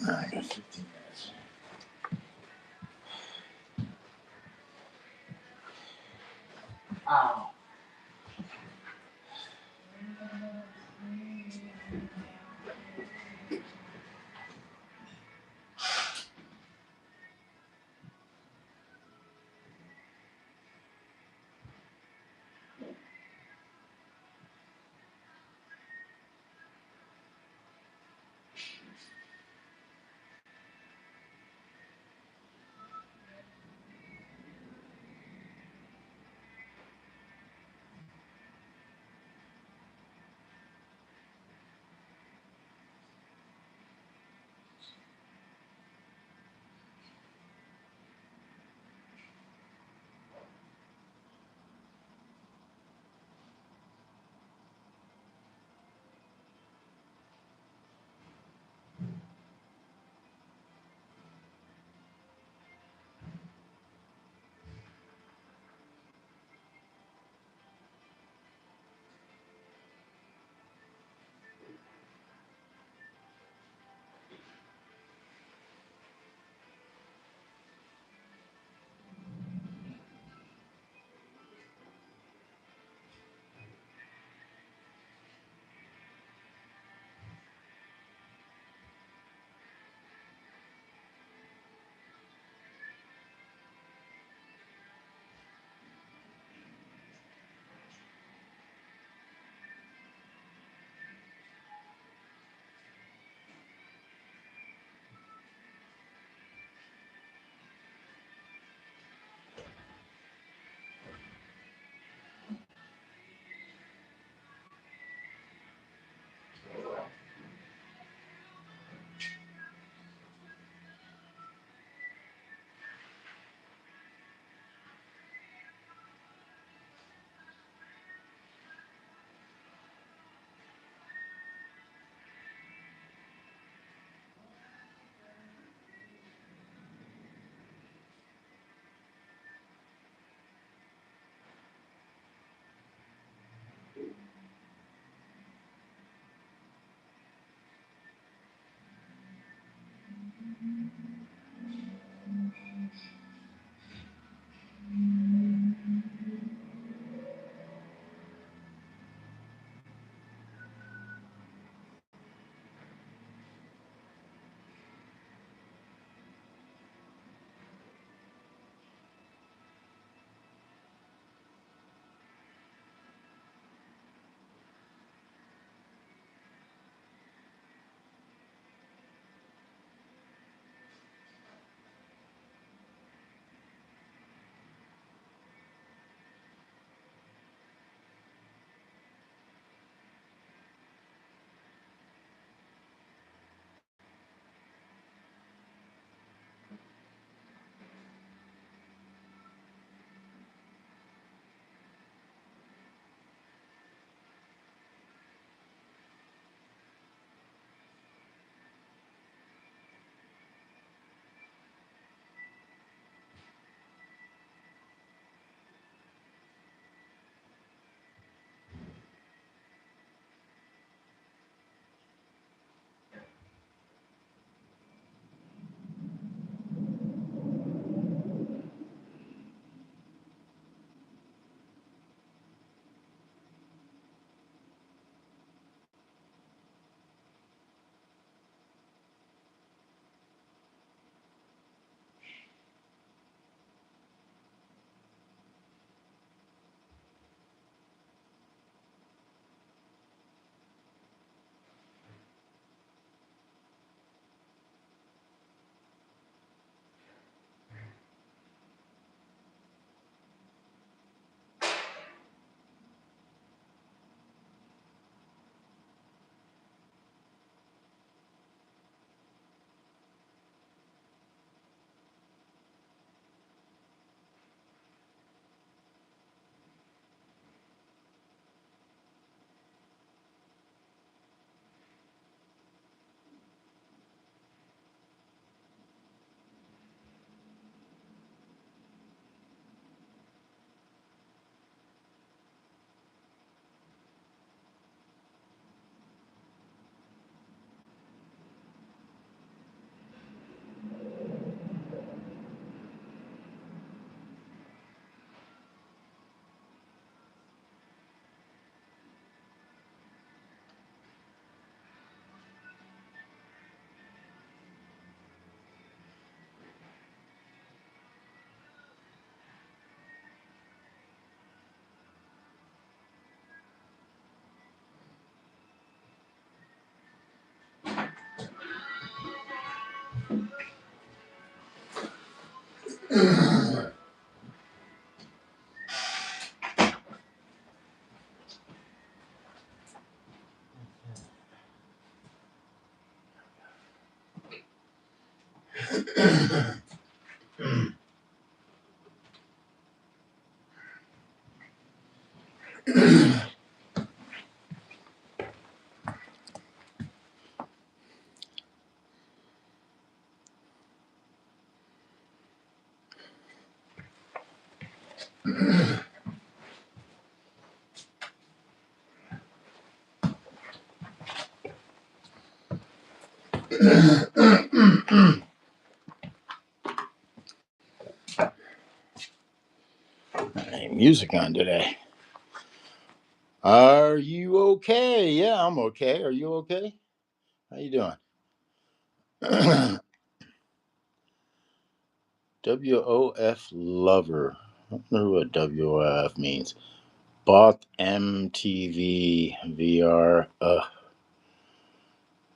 All right. 15 minutes. Ow. Music on today. Are you okay? Yeah, I'm okay. Are you okay? How you doing? WOF lover. I don't know what WOF means. Bought MTV VR.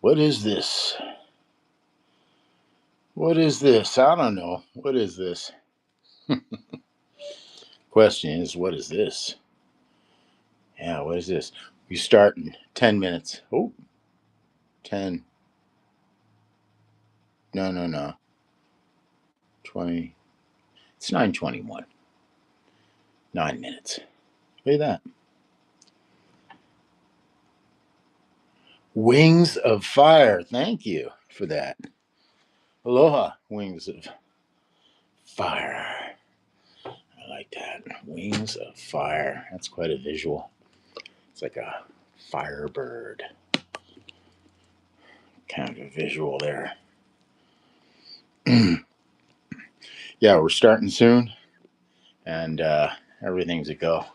What is this? What is this? I don't know. What is this? Question is, what is this? Yeah, what is this? We start in 10 minutes. Oh, 10. No. 20. It's 9:21. 9 minutes. Look at that. Wings of Fire. Thank you for that. Aloha, Wings of Fire. I like that. Wings of Fire. That's quite a visual. It's like a firebird kind of a visual there. Yeah, we're starting soon, and everything's a go.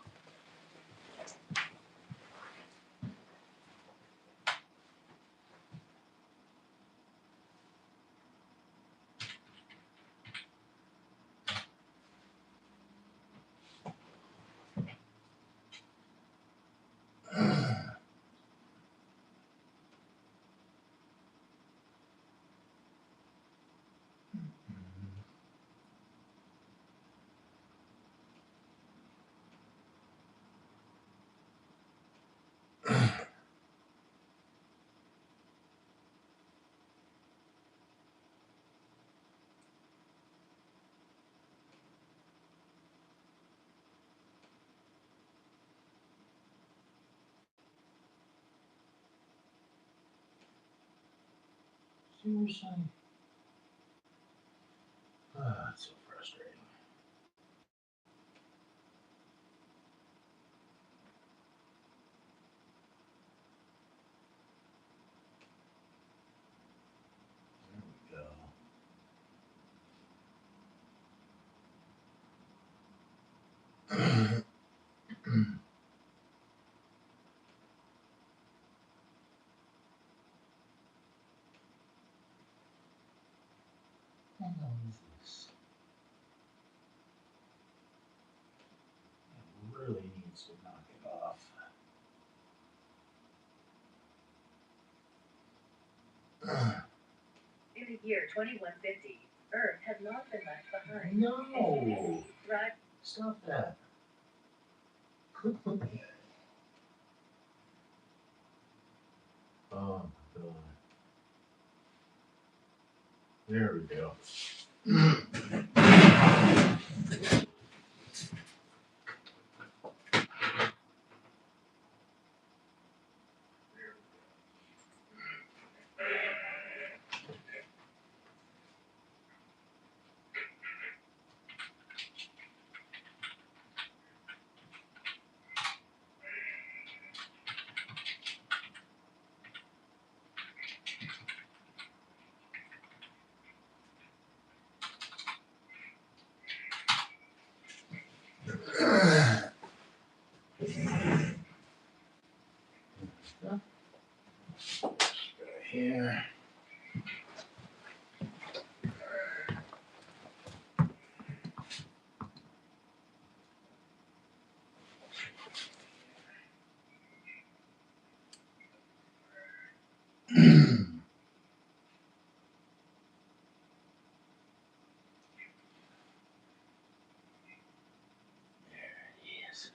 Seriously? It's so frustrating. There we go. What the hell is this? It really needs to knock it off. In the year 2150, Earth had not been left behind. No! Stop that. Oh my god. There we go. Here. Yes.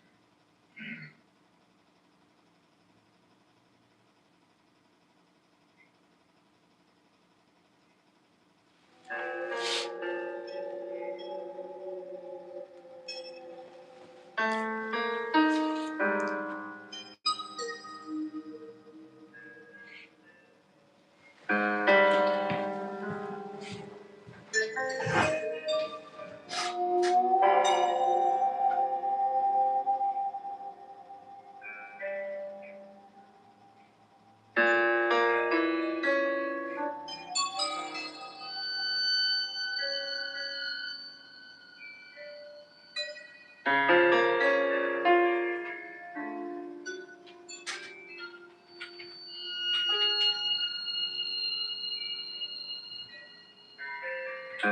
Are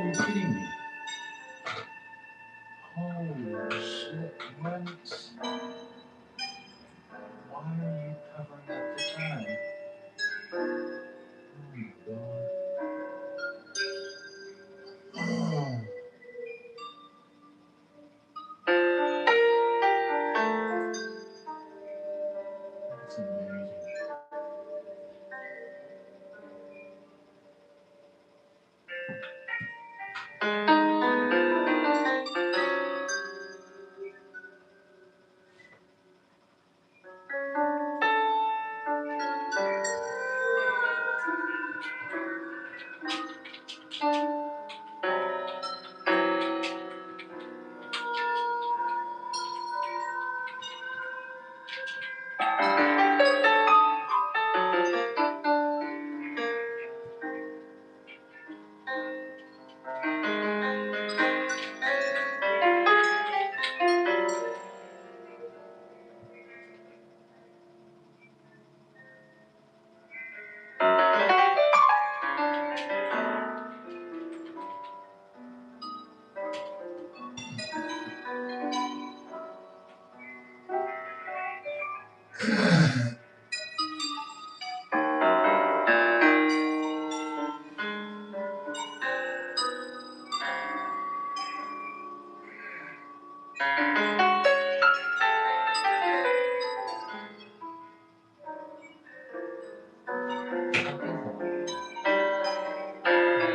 you kidding me? Holy shit, what? Why are you covering up the time? Oh my god. Oh, that's amazing.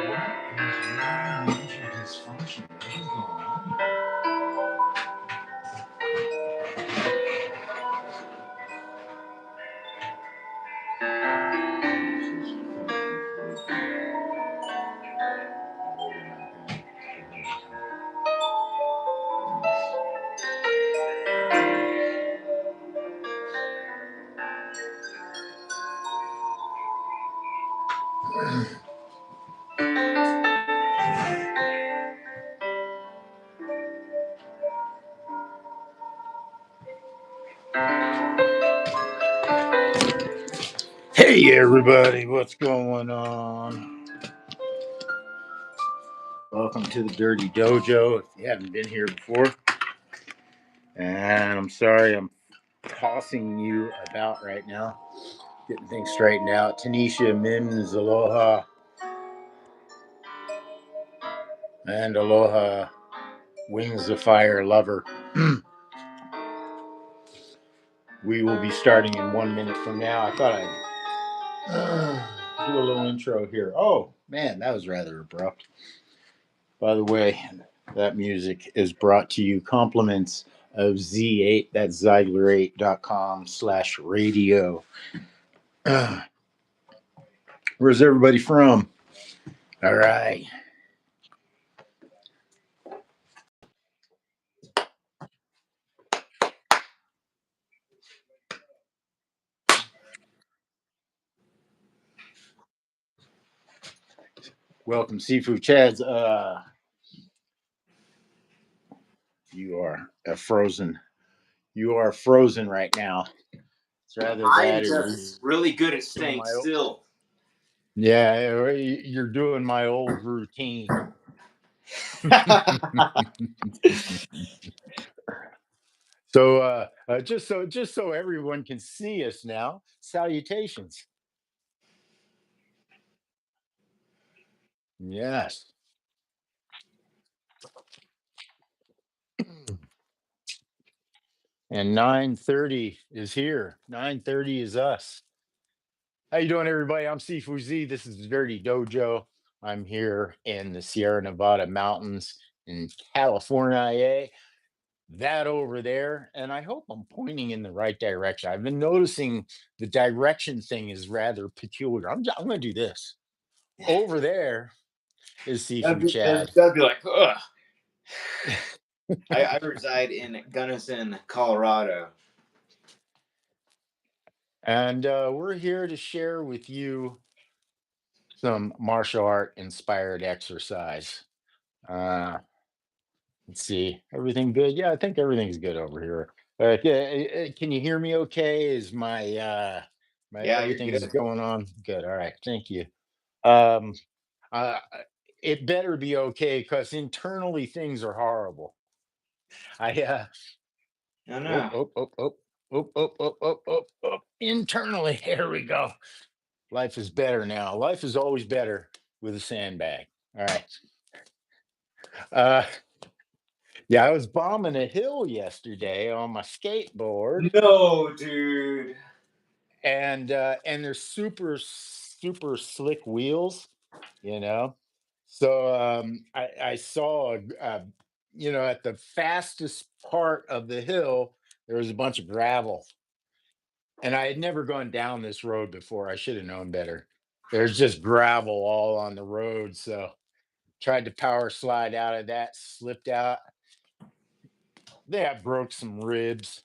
What is your major dysfunction? What is going on here? This is fucking freaky. Oh my god. Hey everybody, what's going on? Welcome to the Dirty Dojo. If you haven't been here before, and I'm sorry I'm tossing you about right now, getting things straightened out. Tanisha, Mims, aloha, and aloha, Wings of Fire lover. We will be starting in 1 minute from now. I thought I'd do a little intro here. Oh man, that was rather abrupt. By the way, that music is brought to you compliments of Z8. That's Zeigler8.com/radio. Where's everybody from? All right. Welcome, Sifu Chads. You are frozen. You are frozen right now. It's rather I'm that or just really good at doing staying my old, still. yeah, you're doing my old routine. So, just so everyone can see us now, salutations. Yes. And 9:30 is here. 9:30 is us. How you doing, everybody? I'm Sifu Z. This is Dirty Dojo. I'm here in the Sierra Nevada mountains in California. that over there, and I hope I'm pointing in the right direction. I've been noticing the direction thing is rather peculiar. I'm going to do this. Over there is Sifu Chad. That'd be like, ugh. I reside in Gunnison, Colorado. And we're here to share with you some martial art inspired exercise. Uh, let's see, everything good? Yeah, I think everything's good over here. Can you hear me okay? Is my Yeah, you're everything's good. going on? Good. All right. Thank you. Um, uh, it better be okay because internally things are horrible. I No, oh, no. oh, oh, oh, oh, oh, oh, oh, oh, oh. Internally, here we go. Life is better now. Life is always better with a sandbag. All right. Uh, yeah, I was bombing a hill yesterday on my skateboard, No, dude. and they're super slick wheels, you know. So I saw at the fastest part of the hill there was a bunch of gravel, and I had never gone down this road before. I should have known better. There's just gravel all on the road, so tried to power slide out of that, slipped out. Yeah, broke some ribs.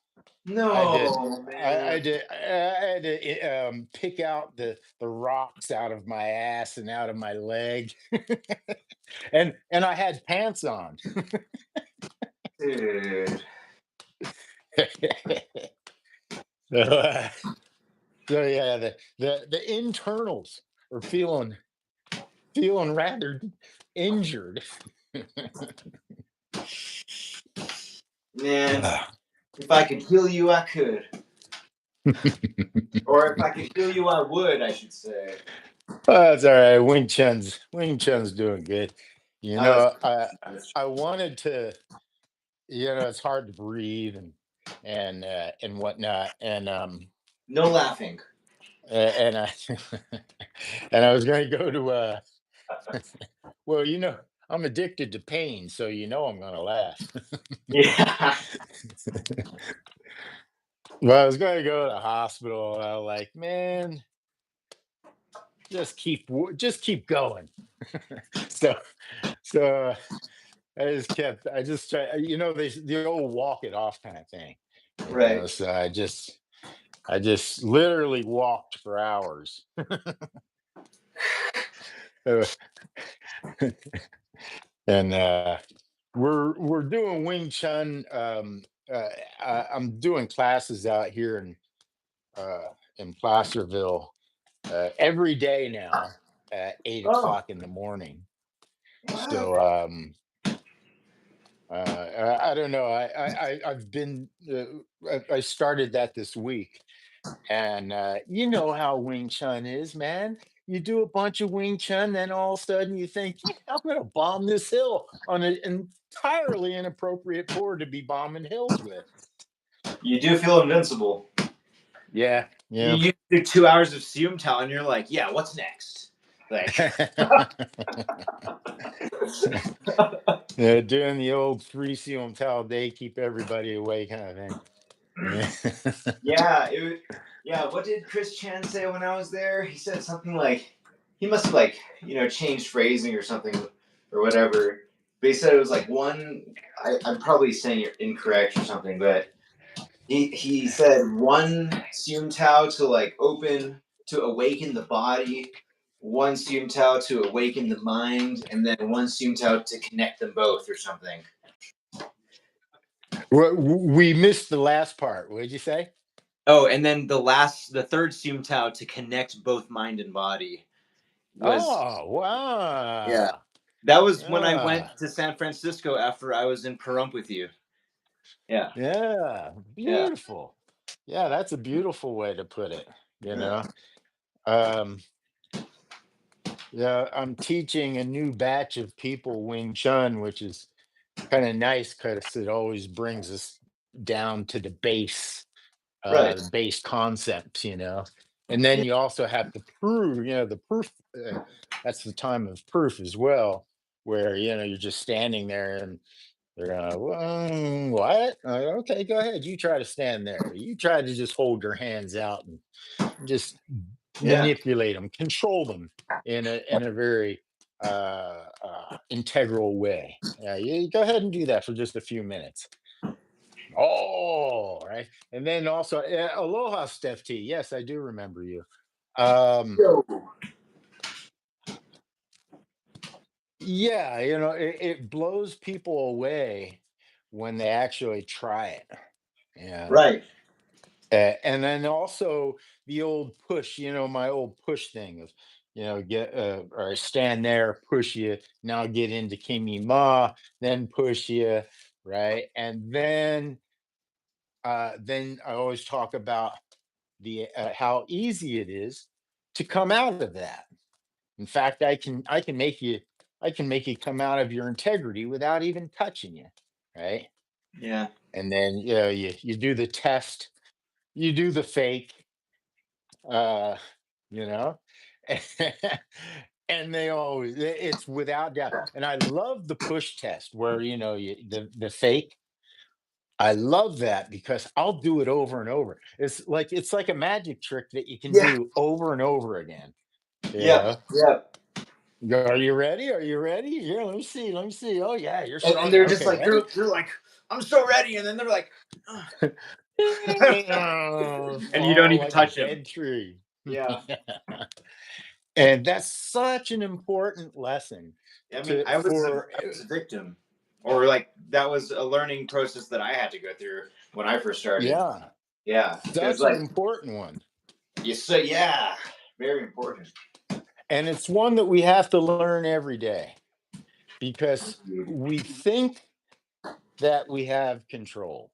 I did. No, I man. did. I had to pick out the rocks out of my ass and out of my leg, and I had pants on. Dude. so, uh, so yeah, the internals are feeling rather injured. Man, if I could heal you, I could. Or if I could heal you, I would, I should say. That's all right. Wing Chun's doing good. You Oh, know, I that's I wanted to. It's hard to breathe and whatnot, no laughing. and I and I was going to go to well, I'm addicted to pain, so I'm going to laugh. Yeah. Well, I was going to go to the hospital, and I was like, man, just keep going. so so I just try, the old walk it off kind of thing, Right. so I just literally walked for hours. Uh, and we're doing Wing Chun. I'm doing classes out here in Placerville every day now at eight Oh, o'clock in the morning. wow. So I don't know. I've been I started that this week, and you know how Wing Chun is, man. You do a bunch of Wing Chun, then all of a sudden you think, yeah, I'm going to bomb this hill on an entirely inappropriate board to be bombing hills with. You do feel invincible. Yeah, yeah. You do 2 hours of Siumtao and you're like, yeah, what's next? Like, Yeah, doing the old three seal and towel day, keep everybody away kind of thing. Yeah. yeah, yeah. What did Chris Chan say when I was there? He said something like, he must have like, changed phrasing or something or whatever. But he said it was like one. I'm probably saying it incorrect or something, but he said one Sium Tao to like open to awaken the body, one Sium Tao to awaken the mind, and then one Sium Tao to connect them both or something. We missed the last part. What did you say? Oh, and then the third Sium Tao to connect both mind and body was, Oh, yeah. wow. That was when I Ah, went to San Francisco after I was in Pahrump with you. Yeah, yeah. yeah, Beautiful. Yeah, that's a beautiful way to put it, you yeah. know. Um, yeah, I'm teaching a new batch of people Wing Chun, which is kind of nice because it always brings us down to Right. the base concepts, and then Yeah. you also have to prove, the proof. That's the time of proof as well, where you're just standing there, and They're gonna, what? Okay, go ahead. You try to stand there. You try to just hold your hands out and just Yeah. manipulate them, control them in a very integral way. Yeah, you go ahead and do that for just a few minutes. Oh, right. And then also, aloha, Steph T. Yes, I do remember you. Um, Yo. yeah, it blows people away when they actually try it. And Right. and then also the old push, my old push thing of, get or stand there, push you, now get into Kimi Ma, then push you, right? And then I always talk about the how easy it is to come out of that. In fact, I can make you come out of your integrity without even touching you, right? Yeah. And then you do the test, you do the fake, uh, you know, and they always it's without doubt. And I love the push test where the fake. I love that because I'll do it over and over. It's like a magic trick that you can Yeah. do over and over again. You Yep. know, Yep. Are you ready? Are you ready? Here, let me see. Let me see. Oh yeah, you're And strong. they're just Okay, like ready? they're like, I'm so ready, and then they're like, and you don't Fall even like a touch them. dead tree. Yeah. And that's such an important lesson I mean, to I was a, for I was a victim, or like that was a learning process that I had to go through when I first started. yeah, Yeah, because such an like important one. you say, yeah, very important. And it's one that we have to learn every day because we think that we have control.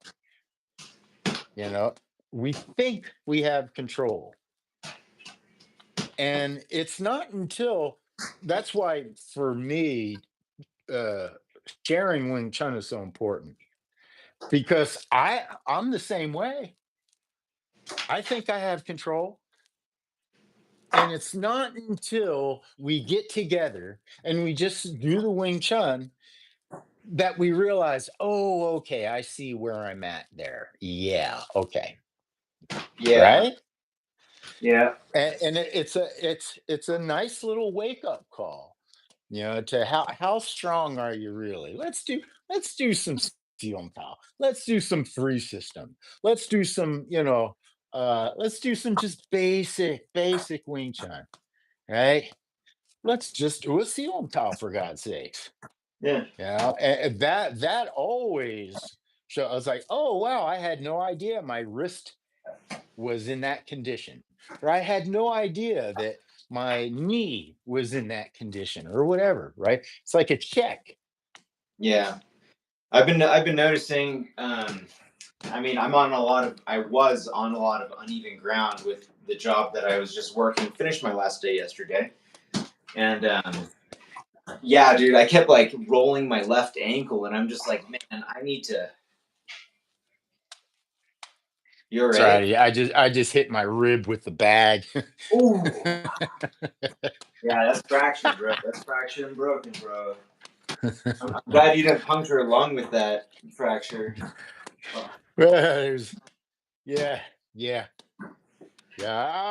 You know, we think we have control. And it's not until that's why for me, uh, sharing Wing Chun is so important because I'm the same way. I think I have control. And it's not until we get together and we just do the Wing Chun that we realize, oh, okay, I see where I'm at there. Yeah, okay, Yeah, right. yeah, And it's a nice little wake up call, to how strong are you really. Let's do some Sion Tao. Let's do some free system. Let's do some, let's do some just basic Wing Chun, right? Let's just do a Sion Tao for God's sakes. yeah, And that always show. I was like, oh wow, I had no idea my wrist was in that condition, or I had no idea that my knee was in that condition, or whatever. Right? It's like a check. yeah. I've been noticing. I mean, I was on a lot of uneven ground with the job that I was just working. Finished my last day yesterday, and yeah, dude, I kept like rolling my left ankle, and I'm just like, man, I need to. You all right? Sorry, I just hit my rib with the bag. Ooh, yeah, that's fractured, bro. That's fractured and broken, bro. I'm glad you didn't puncture a lung with that fracture. Oh, Yeah, yeah, yeah.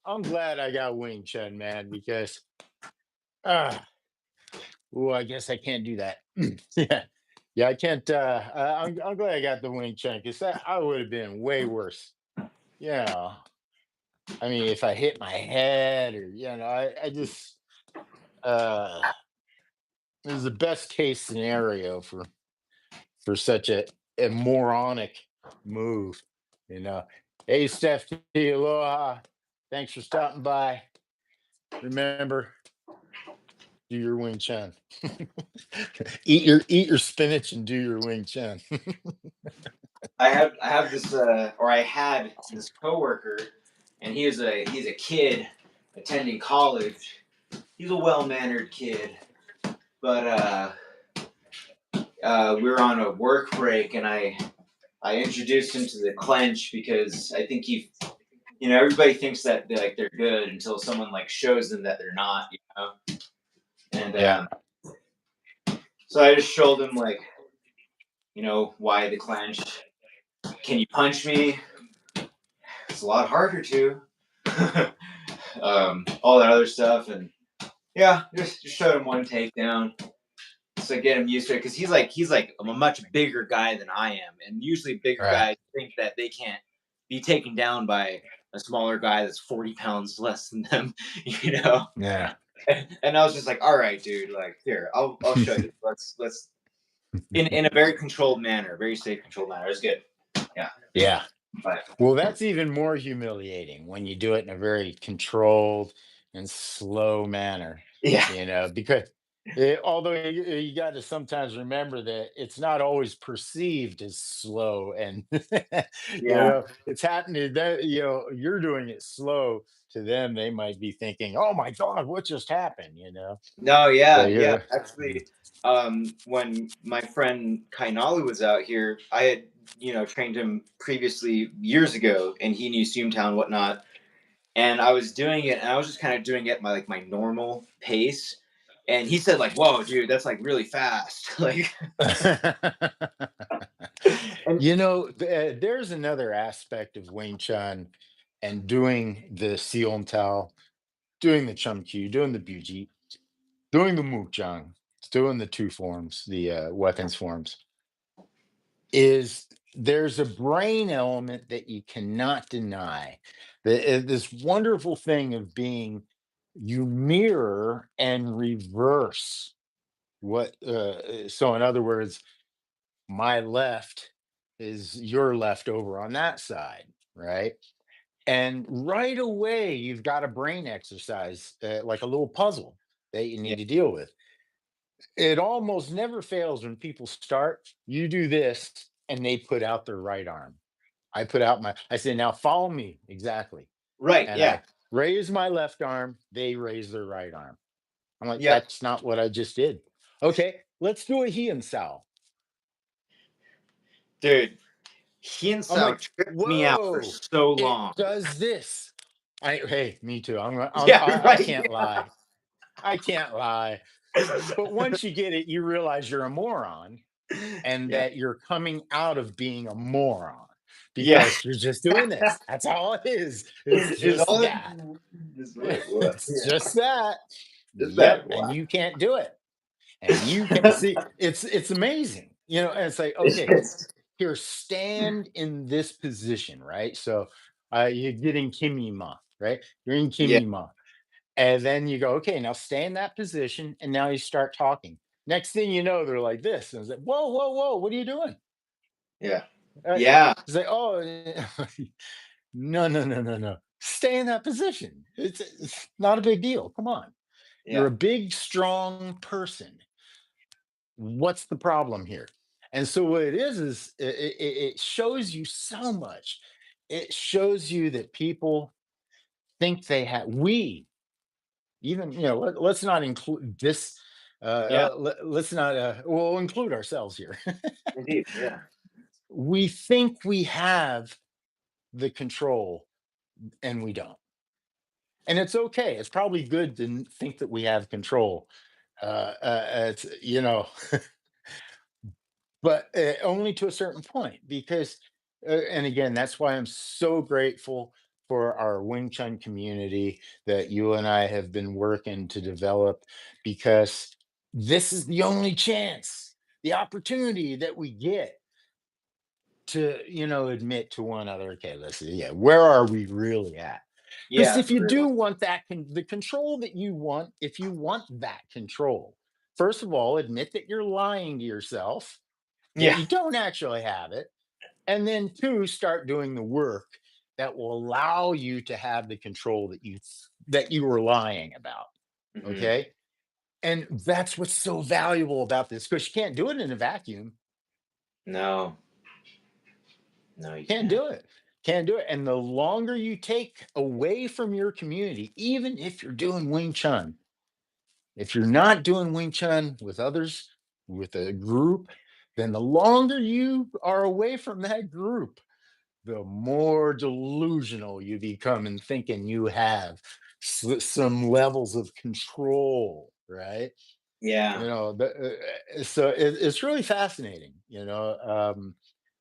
I'm glad I got Wing Chun, man, because uh I guess I can't do that. Yeah. Yeah, I can't I'm glad I got the Wing Chun because I would have been way worse. Yeah. I mean, if I hit my head or I just uh it was the best case scenario for such a moronic move, you know. Hey, Steph T, aloha. Thanks for stopping by. Remember, do your Wing Chun. Eat your spinach and do your Wing Chun. I have this or I had this coworker, and he's a kid attending college. He's a well mannered kid, but we were on a work break, and I introduced him to the clench because I think everybody thinks that they're good until someone like shows them that they're not, and Yeah. So I just showed him like, why the clench. Can you punch me? It's a lot harder to. All that other stuff, and yeah, just showed him one takedown. So get him used to it because he's like a much bigger guy than I am, and usually bigger Right. guys think that they can't be taken down by a smaller guy that's 40 pounds less than them, you know. Yeah. And I was just like, all right, dude, like here, I'll show you. Let's in a very controlled manner, very safe, controlled manner. It's good. Yeah, Yeah. but Well, that's even more humiliating when you do it in a very controlled and slow manner, yeah, because although you got to sometimes remember that it's not always perceived as slow and, yeah. it's happening that, you're doing it slow to them. They might be thinking, oh my God, what just happened? No, So yeah, yeah. you're, Actually, when my friend Kainalu was out here, I had trained him previously years ago, and he knew Town whatnot. And I was doing it, and I was just kind of doing it my normal pace. And he said like, "Whoa, dude, that's like really fast." Like, and there's another aspect of Wing Chun and doing the Seon Tao, doing the Chum Q, doing the Buji, doing the Mukjang, doing the two forms, the weapons forms, is there's a brain element that you cannot deny. This wonderful thing of being, you mirror and reverse what, so in other words, my left is your left over on that side, right? And right away, you've got a brain exercise, like a little puzzle that you yeah, need to deal with. It almost never fails when people start. You do this, and they put out their right arm. I say, now follow me exactly. right, And yeah, I raise my left arm, they raise their right arm. I'm like, yep, that's not what I just did. Okay, let's do a Hien Sao. dude. Hien I'm Sao like, tripped me out for whoa, so it long. does this. Hey, me too. Yeah, I right. can't lie. I can't lie. But once you get it, you realize you're a moron and Yeah, that you're coming out of being a moron yeah. because you're just doing this. That's all it is. It's Is just all it that. just like what? It's Yeah, just that. just Yep. that. And What? you can't do it. And you can see it's amazing. And it's like, okay, It's- here, stand in this position, right? So you're getting Kimima, right? You're in yeah, Kimima. And then you go, okay, now stay in that position. And now you start talking. Next thing you know, they're like this. And it's like, whoa, whoa, whoa, what are you doing? yeah, Uh, yeah, it's like, oh, no, no, no, no, no. Stay in that position. It's not a big deal. Come on. You're yeah, a big, strong person. What's the problem here? And so what it is it shows you so much. It shows you that people think they have, we even, let's not include this, yeah. let's not, we'll include ourselves here. Indeed, yeah, We think we have the control and we don't. And it's okay. It's probably good to think that we have control. It's, but only to a certain point because, and again, that's why I'm so grateful for our Wing Chun community that you and I have been working to develop, because this is the only chance, the opportunity that we get to, admit to one another, okay, listen, yeah, where are we really at? Because yeah, if you for do real. want the control that you want, if you want that control, first of all, admit that you're lying to yourself, that Yeah, you don't actually have it. And then two, start doing the work that will allow you to have the control that you were lying about. hmm, Okay. And that's what's so valuable about this, because you can't do it in a vacuum. no, no, you Can't can't. do it. Can't do it. And the longer you take away from your community, even if you're doing Wing Chun, if you're not doing Wing Chun with others, with a group, then the longer you are away from that group, the more delusional you become in thinking you have some levels of control, right? Yeah. So it's really fascinating,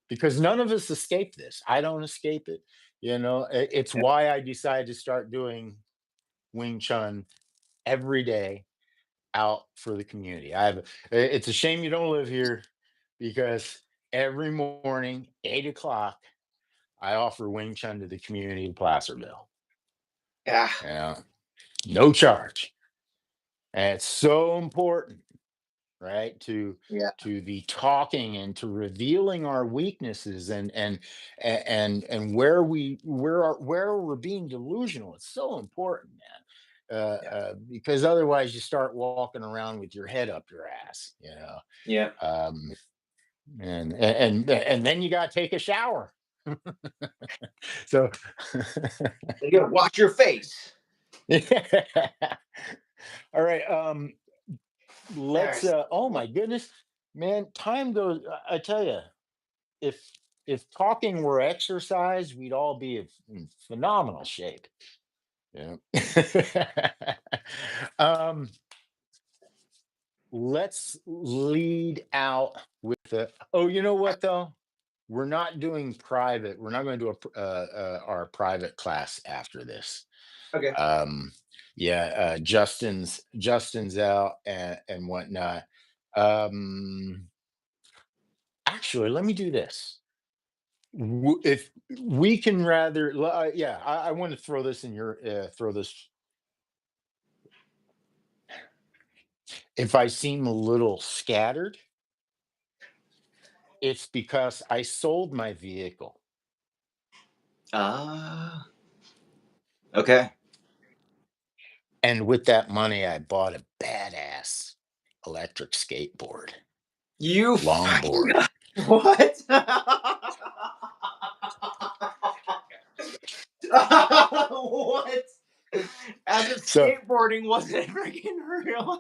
because none of us escape this. I don't escape it. It's Yeah. why I decided to start doing Wing Chun every day out for the community. It's a shame you don't live here because every morning, 8 o'clock, I offer Wing Chun to the community in Placerville. Yeah. Yeah, no charge. And it's so important, right? Yeah. To be talking and to revealing our weaknesses and where we're being delusional. It's so important, man. Yeah. Because otherwise you start walking around with your head up your ass, Yeah. um, and then you got to take a shower. So You gotta watch your face. all right, let's There's oh my goodness, man, time goes. I tell you, if talking were exercise, we'd all be in phenomenal shape. Yeah. um, let's lead out with the. Oh, you know what though? We're not doing private. We're not going to do our private class after this. okay. Um, yeah, Justin's out and whatnot. Um, actually, let me do this. If we can rather, yeah, I want to throw this in your throw this. If I seem a little scattered, it's because I sold my vehicle, Ah. Okay. and with that money, I bought a badass electric skateboard, You fucking longboard. what? What? As if So skateboarding wasn't freaking real.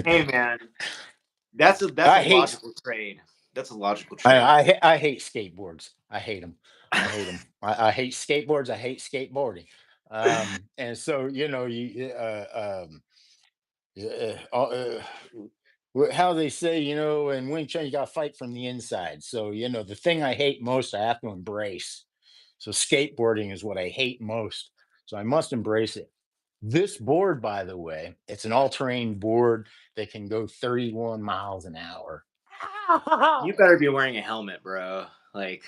Hey man, that's a I hate logical trade. That's a logical trade. I hate skateboards. I hate them. I hate them. I hate skateboards. I hate skateboarding. And so how they say, in Wing Chun, you got to fight from the inside. So the thing I hate most, I have to embrace. So skateboarding is what I hate most. So I must embrace it. This board, by the way, it's an all-terrain board that can go 31 miles an hour. You better be wearing a helmet, bro. Like,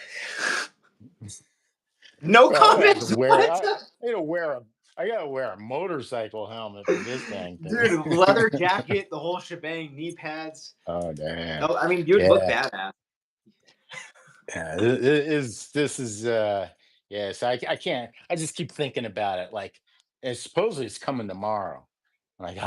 no Well, I'm gonna have to comments. wear. What? I gotta wear a. I gotta wear a motorcycle helmet for this dang thing. Dude, leather jacket, the whole shebang, knee pads. Oh damn! Oh, I mean, you'd look Yeah, badass. yeah. This is yes. I can't. I just keep thinking about it. Like, and supposedly it's coming tomorrow. I'm like,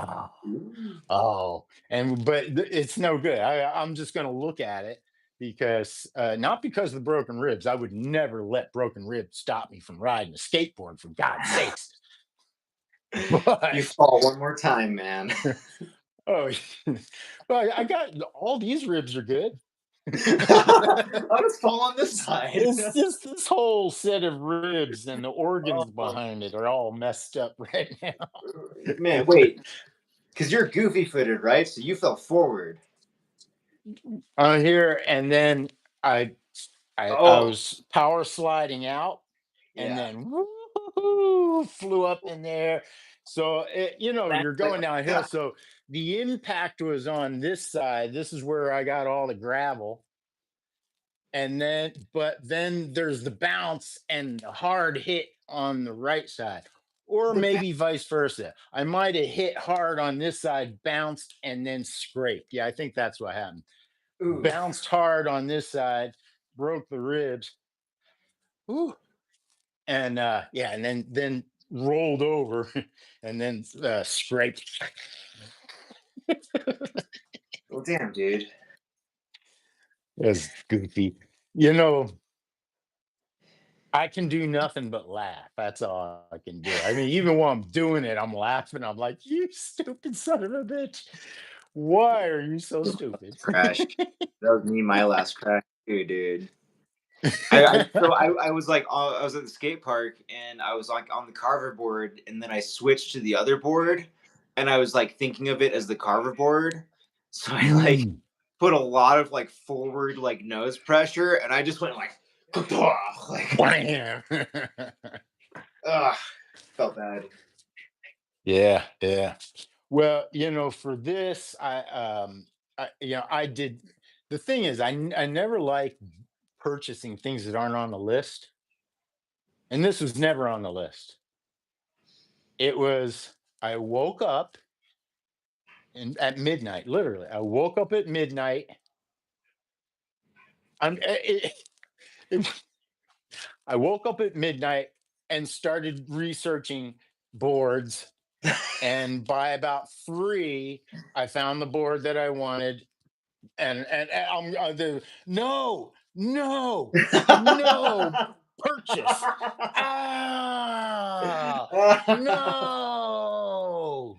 and but it's no good. I'm just gonna look at it because not because of the broken ribs. I would never let broken ribs stop me from riding a skateboard. For God's sakes. You But fall one more time, man. oh, well, I got all these ribs are good. I'll just fall on this side. It's just this whole set of ribs and the organs Oh, behind it are all messed up right now. man, wait. Because you're goofy footed, right? So you fell forward. On here, and then I I Oh, was power sliding out, and yeah. then woo, flew up in there. So Land you're like, going downhill. "Ah." So the impact was on this side. This is where I got all the gravel, and then there's the bounce and the hard hit on the right side, or The back. maybe vice versa. I might have hit hard on this side, bounced, and then scraped. Yeah, I think that's what happened. Ooh. Bounced hard on this side, broke the ribs. Whew. And yeah, and then rolled over and then scraped. Well, damn, dude. That's goofy. You know, I can do nothing but laugh. That's all I can do. I mean, even while I'm doing it, I'm laughing. I'm like, you stupid son of a bitch. Why are you so stupid? Crash. That was me, my last crash, too, dude. I was like I was at the skate park and I was like on the carver board and then I switched to the other board and I was like thinking of it as the carver board. So I like Mm. put a lot of like forward like nose pressure and I just went like like Bam. ugh, felt bad. Yeah, yeah. Well, for this, I did. The thing is, I never like purchasing things that aren't on the list, and this was never on the list. It was I woke up and at midnight, literally, I woke up at midnight. I'm it, I woke up at midnight and started researching boards, and by about 3, I found the board that I wanted. And no, no, no, purchase. Ah, no.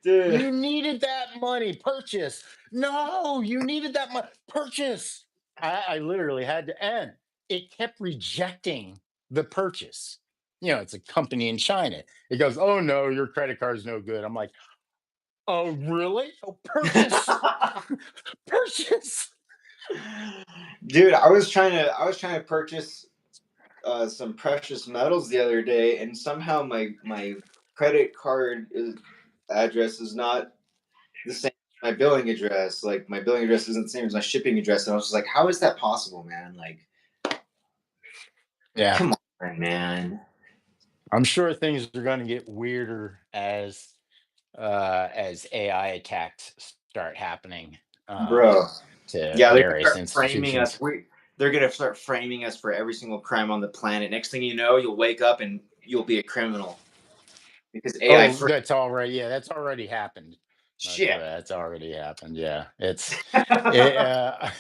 Dude. You needed that money. Purchase. No, you needed that money. Purchase. I literally had to end. It kept rejecting the purchase. It's a company in China. It goes, oh no, your credit card's no good. I'm like, oh really? Oh, purchase. Purchase. Dude, I was trying to purchase some precious metals the other day, and somehow my credit card address is not the same as my billing address. Like my billing address isn't the same as my shipping address, and I was just like, how is that possible, man? Like, Yeah. come on, man, I'm sure things are going to get weirder as AI attacks start happening, bro. to Yeah, they're gonna various start framing us. institutions. They're gonna start framing us for every single crime on the planet. Next thing you know, you'll wake up and you'll be a criminal because AI. Oh, that's already, yeah, that's already happened. Shit. That's already happened. Yeah, it, yeah.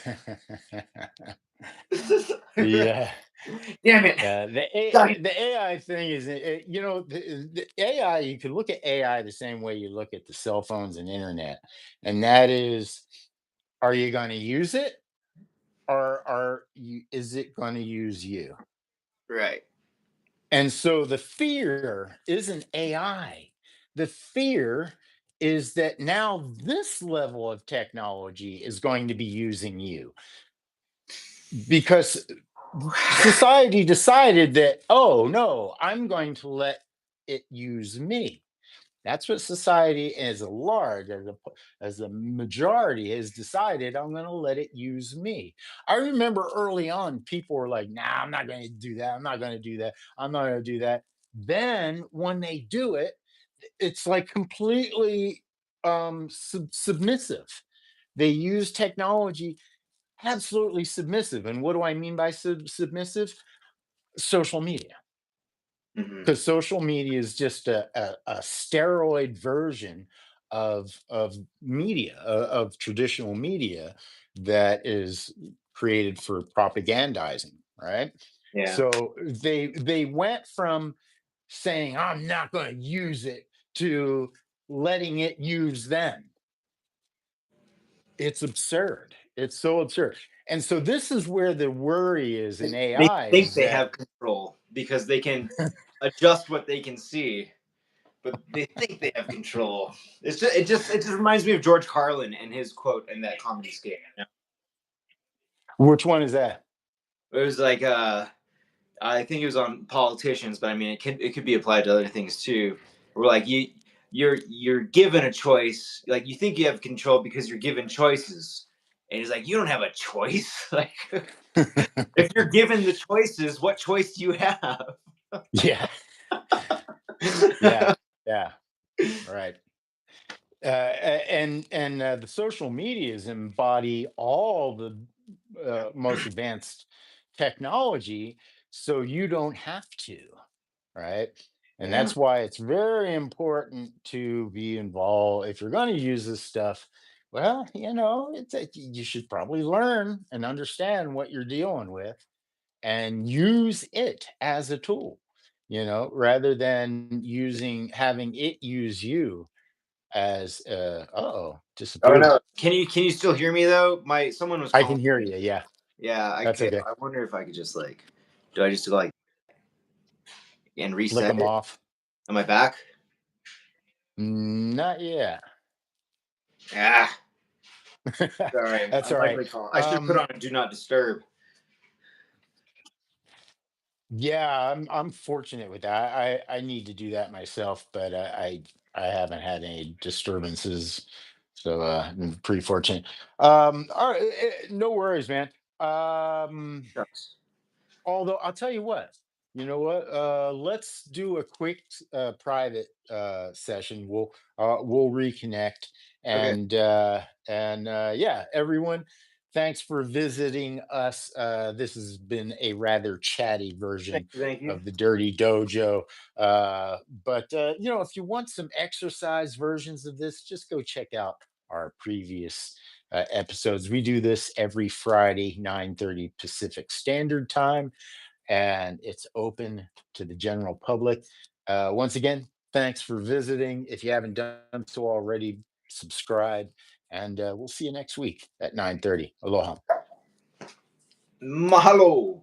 Damn it. Yeah, Done. the AI thing is, the AI. You can look at AI the same way you look at the cell phones and internet, and that is, are you going to use it, or is it going to use you? Right. And so the fear isn't AI. The fear is that now this level of technology is going to be using you, because society decided that, oh no, I'm going to let it use me. That's what society as a large, as a majority has decided. I'm going to let it use me. I remember early on, people were like, nah, I'm not going to do that. I'm not going to do that. I'm not going to do that. Then when they do it, it's like completely submissive. They use technology absolutely submissive. And what do I mean by submissive? Social media, Hmm. because social media is just a steroid version of media, of traditional media, that is created for propagandizing, right? Yeah. So they went from saying, I'm not going to use it, to letting it use them. It's absurd. It's so absurd. And so this is where the worry is in They AI, think is they that have control because they can adjust what they can see, but they think they have control. It just reminds me of George Carlin and his quote in that comedy skit. which one is that? It was like I think it was on politicians, but I mean it could be applied to other things too. Where like you're given a choice, like you think you have control because you're given choices, and he's like you don't have a choice. Like if you're given the choices, what choice do you have? Yeah, yeah, yeah, right. And the social medias embody all the most advanced technology, so you don't have to, right? And Yeah. that's why it's very important to be involved. If you're going to use this stuff, well, you should probably learn and understand what you're dealing with, and use it as a tool, rather than having it use you as, Oh disappeared. no. Can you still hear me though? My someone was I can calling hear me. you. Yeah. Yeah, I That's could. okay. I wonder if I could just like, do I just go like and Flick reset them it? off. Am I back? Not yet. Ah, sorry. That's I'm all right. likely calling. I should put on a do not disturb. Yeah, I'm fortunate with that. I need to do that myself, but I haven't had any disturbances, so I'm pretty fortunate. All right, no worries, man. Shucks. Although I'll tell you what, you know what? Let's do a quick private session. We'll reconnect Okay. and yeah, everyone. Thanks for visiting us. This has been a rather chatty Thank version you. Thank you. of the Dirty Dojo. But you know, if you want some exercise versions of this, just go check out our previous episodes. We do this every Friday, 9:30 Pacific Standard Time, and it's open to the general public. Once again, thanks for visiting. If you haven't done so already, subscribe, and we'll see you next week at 9:30. Aloha. Mahalo.